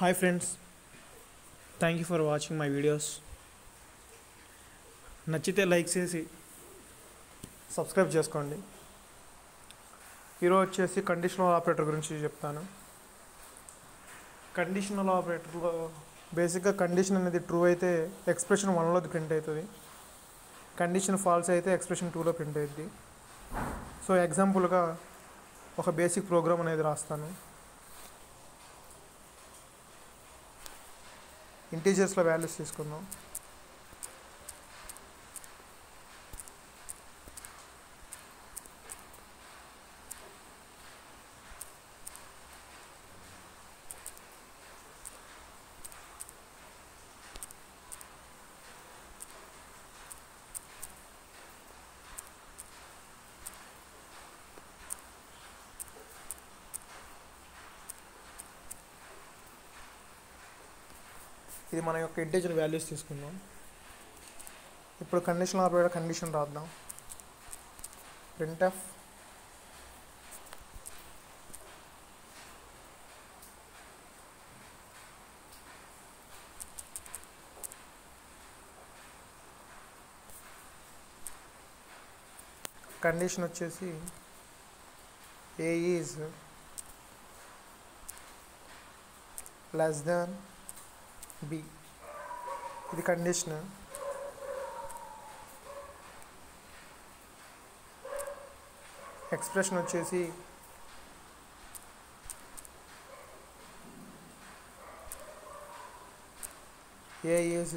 Hi friends, thank you for watching my videos. నచ్చితే like చేసి subscribe చేసుకోండి. ఈరోజు వచ్చేసి కండిషనల్ ఆపరేటర్ గురించి చెప్తాను. కండిషనల్ ఆపరేటర్లో బేసిక్గా కండిషన్ అనేది ట్రూ అయితే ఎక్స్ప్రెషన్ 1లో ప్రింట్ అవుతుంది. కండిషన్ ఫాల్స్ అయితే ఎక్స్ప్రెషన్ 2లో ప్రింట్ అవుతుంది. సో ఎగ్జాంపుల్గా ఒక బేసిక్ ప్రోగ్రామ్ అనేది రాస్తాను. ఇంటీజర్స్లో వాల్యూస్ తీసుకుందాం. ఇది మన యొక్క ఇంటీజర్ వాల్యూస్ తీసుకుందాం. ఇప్పుడు కండిషనల్ ఆపరేటర్ కండిషన్ రాద్దాం. printf కండిషన్ వచ్చేసి a is less than b. ఇది కండిషన్. ఎక్స్ప్రెషన్ వచ్చేసి a is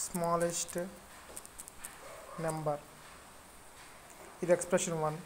smallest number. ఇది ఎక్స్ప్రెషన్ 1.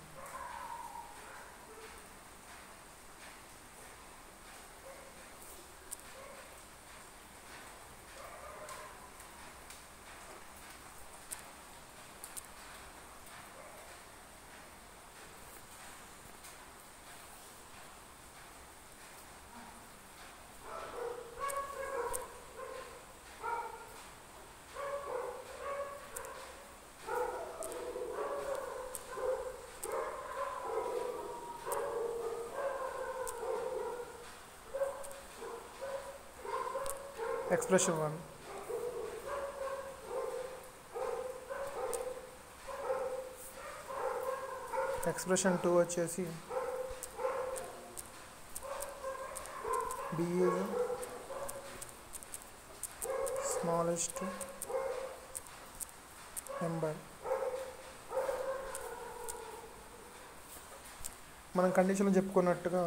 ఎక్స్ప్రెషన్ 1. ఎక్స్ప్రెషన్ 2 వచ్చేసి b is smallest number. మనం కండిషన్లో చెప్పుకున్నట్టుగా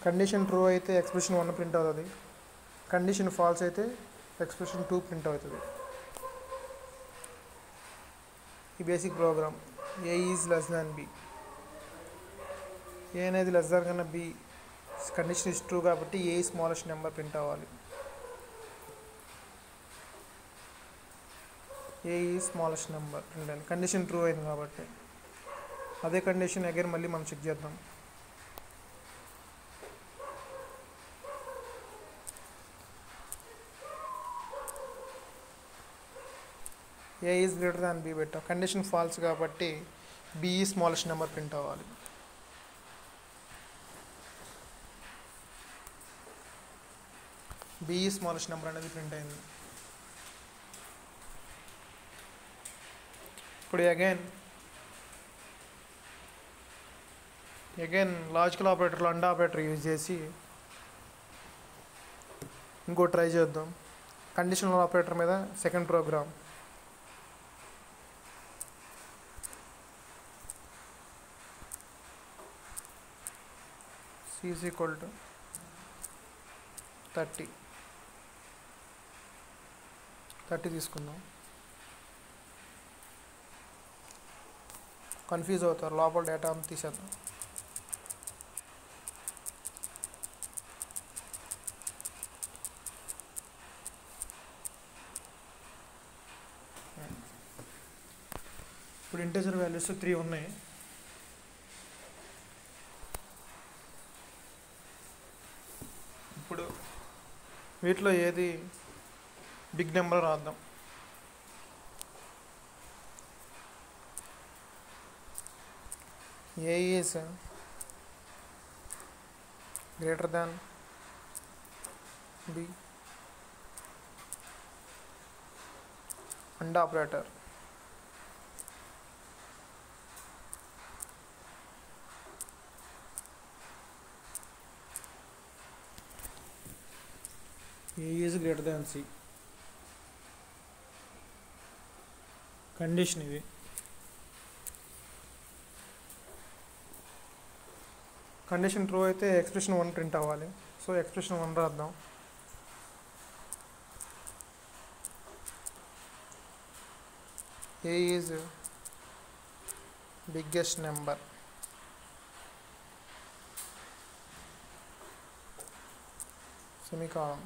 కండిషన్ ట్రూ అయితే ఎక్స్ప్రెషన్ 1 ప్రింట్ అవుతుంది. కండిషన్ ఫాల్స్ అయితే ఎక్స్ప్రెషన్ 2 ప్రింట్ అవుతుంది. ఈ basic program a is less than b. a అనేది లెస్ దాన్ కన్నా b కండిషన్ ఇస్ ట్రూ కాబట్టి a స్మాలెస్ట్ నెంబర్ ప్రింట్ అవ్వాలి. a ఈ స్మాలెస్ట్ నెంబర్ ప్రింట్ అవ్వాలి. కండిషన్ ట్రూ అయింది కాబట్టి అదే కండిషన్ అగైన్ మళ్ళీ మనం చెక్ చేద్దాం. a is greater than b పెట్టాం. కండిషన్ ఫాల్స్ కాబట్టి b ఈ స్మాలెస్ట్ నెంబర్ ప్రింట్ అవ్వాలి. b ఈ స్మాలెస్ట్ నెంబర్ అనేది ప్రింట్ అయింది. ఇప్పుడు అగైన్ లాజికల్ ఆపరేటర్లో అండ్ ఆపరేటర్ యూజ్ చేసి ఇంకో ట్రై చేద్దాం. కండిషనల్ ఆపరేటర్ మీద second program c is equal to 30 తీసుకుందాం. కన్ఫ్యూజ్ అవుతారు, లోపల డేటా అంతా తీసేద్దాం. ఇప్పుడు ఇంటీజర్ వాల్యూస్ 3 ఉన్నాయి. ఇప్పుడు వీటిలో ఏది బిగ్ నెంబర్ రాద్దాం. a is greater than B AND operator. A is greater than C. Condition ఇది. కండిషన్ ట్రూ అయితే ఎక్స్ప్రెషన్ 1 ప్రింట్ అవ్వాలి. సో ఎక్స్ప్రెషన్ 1 రాద్దాం. A is biggest number. Semicolon.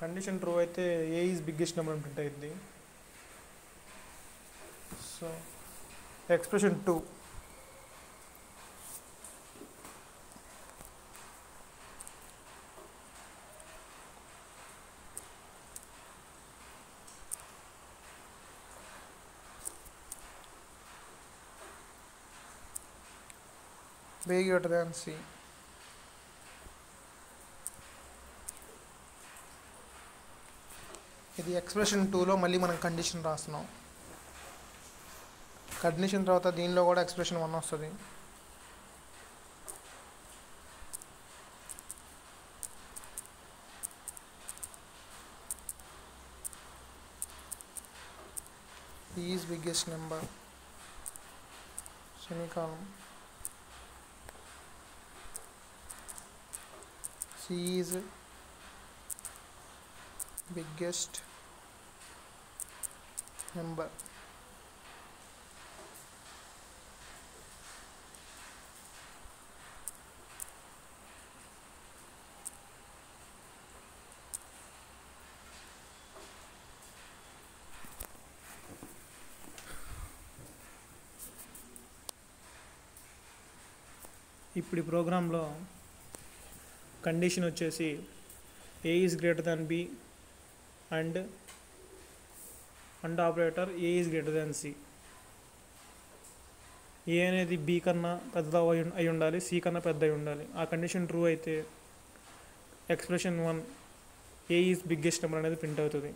Condition true అయితే A is biggest number అని print అయ్యింది. So expression 2 B greater than C. ఇది expression 2లో మళ్ళీ మనం కండిషన్ రాస్తున్నాం. కండిషన్ తర్వాత దీనిలో కూడా ఎక్స్ప్రెషన్ 1 వస్తుంది. E is biggest number. Semicolon. C is biggest number. ఇప్పుడు ఈ ప్రోగ్రాంలో కండిషన్ వచ్చేసి A is greater than B and operator A is greater than C. A అనేది B కన్నా పెద్ద అయి ఉండాలి, C కన్నా పెద్ద అయి ఉండాలి. ఆ కండిషన్ ట్రూ అయితే expression 1 A is biggest number అనేది ప్రింట్ అవుతుంది.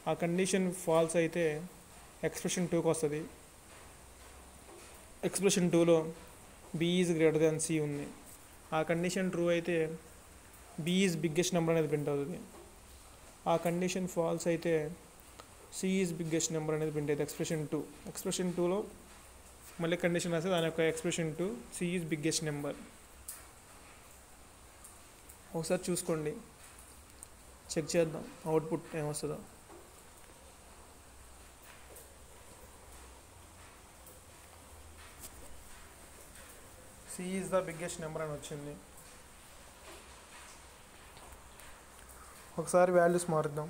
ఆ కండిషన్ ఫాల్స్ అయితే ఎక్స్ప్రెషన్ 2కి వస్తుంది. ఎక్స్ప్రెషన్ 2లో B is greater than C ఉంది. ఆ కండిషన్ ట్రూ అయితే B is biggest number అనేది ప్రింట్ అవుతుంది. ఆ కండిషన్ ఫాల్స్ అయితే C is biggest number అనేది ప్రింట్ అవుతుంది. ఎక్స్ప్రెషన్ 2. ఎక్స్ప్రెషన్ 2లో మళ్ళీ కండిషన్ రాస్తే దాని యొక్క expression 2 C is biggest number. ఒకసారి చూసుకోండి, చెక్ చేద్దాం అవుట్పుట్ ఏమొస్తుందో. C is the biggest number అని వచ్చింది. ఒకసారి వాల్యూస్ మారుద్దాం.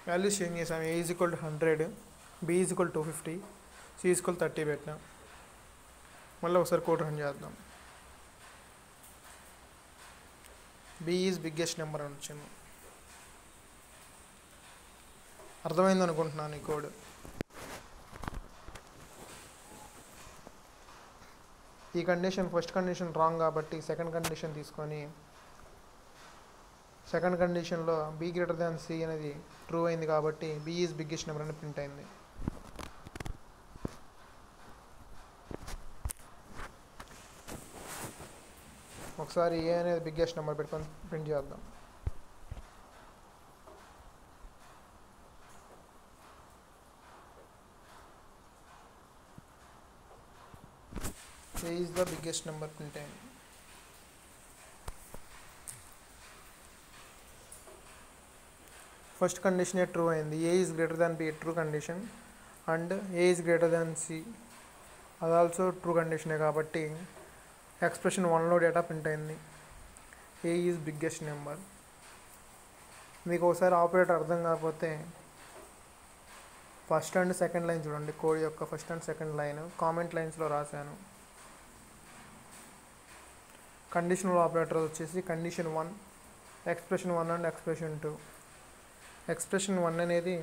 వాల్యూస్ చేంజ్ చేసాం. A is equal to 100, B is equal to 250, C is equal to 30 పెట్టినాం. మళ్ళీ ఒకసారి కోడ్ రన్ చేద్దాం. B is biggest number అని వచ్చింది. అర్థమైంది అనుకుంటున్నాను ఈ కోడ్. ఈ కండిషన్ ఫస్ట్ కండిషన్ రాంగ్ కాబట్టి సెకండ్ కండిషన్ తీసుకొని సెకండ్ కండిషన్లో B గ్రేటర్ దాన్ C అనేది ట్రూ అయింది కాబట్టి B ఈజ్ బిగ్గెస్ట్ నెంబర్ అని ప్రింట్ అయింది. ఒకసారి A అనేది బిగ్గెస్ట్ నెంబర్ పెట్టుకొని ప్రింట్ చేద్దాం. A is the biggest number print అయింది. ఫస్ట్ కండిషన్ ట్రూ అయింది. A is greater than B true condition and A is greater than C అది also true కండిషనే కాబట్టి ఎక్స్ప్రెషన్ 1లో డేటా ప్రింట్ అయింది. A is biggest number. మీకు ఒకసారి operator అర్థం కాకపోతే first and second line చూడండి. కోడ్ యొక్క first and second line comment లైన్స్లో రాశాను. కండిషనల్ ఆపరేటర్ వచ్చేసి condition 1 expression 1 and expression 2. Expression 1 అనేది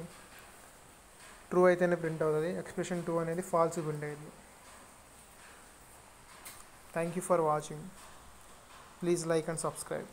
ట్రూ అయితేనే ప్రింట్ అవుతుంది, ఎక్స్ప్రెషన్ 2 అనేది ఫాల్స్ ప్రింట్ అయ్యింది. Thank you for watching. Please like and subscribe.